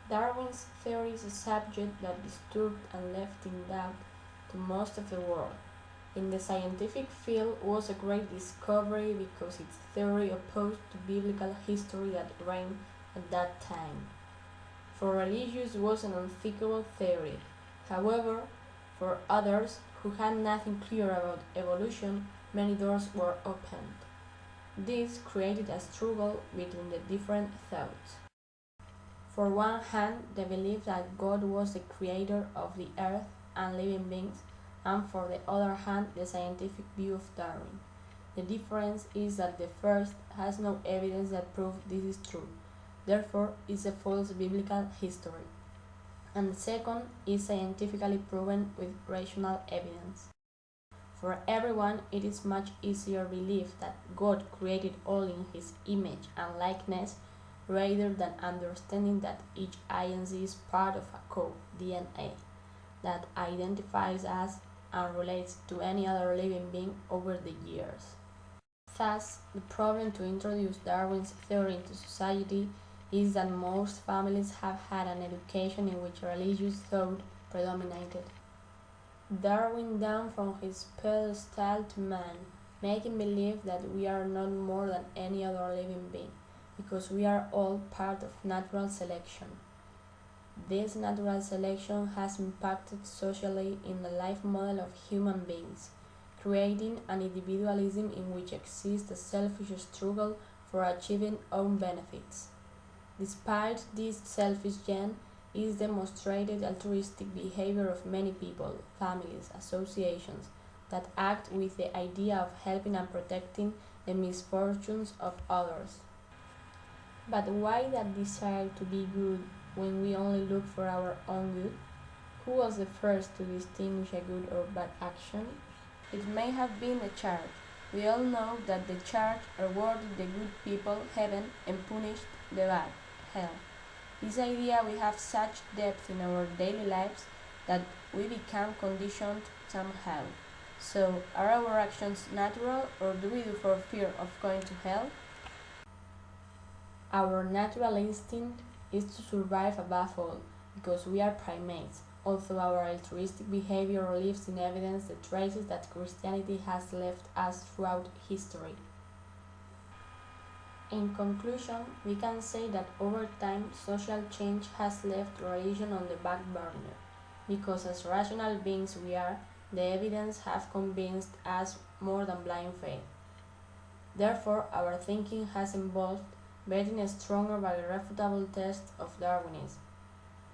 Darwin's theory is a subject that disturbed and left in doubt to most of the world. In the scientific field was a great discovery because its theory opposed to biblical history that reigned at that time. For religious was an unthinkable theory. However, for others who had nothing clear about evolution, many doors were opened. This created a struggle between the different thoughts. For one hand, the belief that God was the creator of the earth and living beings, and for the other hand, the scientific view of Darwin. The difference is that the first has no evidence that proves this is true, therefore is a false biblical history, and the second is scientifically proven with rational evidence. For everyone, it is much easier to believe that God created all in His image and likeness rather than understanding that each INC is part of a code, DNA, that identifies us and relates to any other living being over the years. Thus, the problem to introduce Darwin's theory into society is that most families have had an education in which religious thought predominated. Darwin down from his pedestal to man, making believe that we are not more than any other living being, because we are all part of natural selection. This natural selection has impacted socially in the life model of human beings, creating an individualism in which exists a selfish struggle for achieving own benefits. Despite this selfish gen, is demonstrated altruistic behavior of many people, families, associations that act with the idea of helping and protecting the misfortunes of others. But why that desire to be good when we only look for our own good? Who was the first to distinguish a good or bad action? It may have been the church. We all know that the church rewarded the good people heaven and punished the bad hell. This idea we have such depth in our daily lives that we become conditioned somehow. So, are our actions natural or do we do for fear of going to hell? Our natural instinct is to survive above all, because we are primates, although our altruistic behavior leaves in evidence the traces that Christianity has left us throughout history. In conclusion, we can say that over time social change has left religion on the back burner, because as rational beings we are, the evidence has convinced us more than blind faith. Therefore, our thinking has involved getting a stronger but irrefutable test of Darwinism.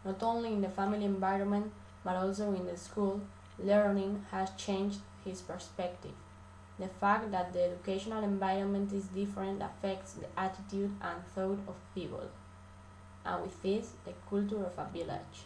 Not only in the family environment, but also in the school, learning has changed his perspective. The fact that the educational environment is different affects the attitude and thought of people, and with this, the culture of a village.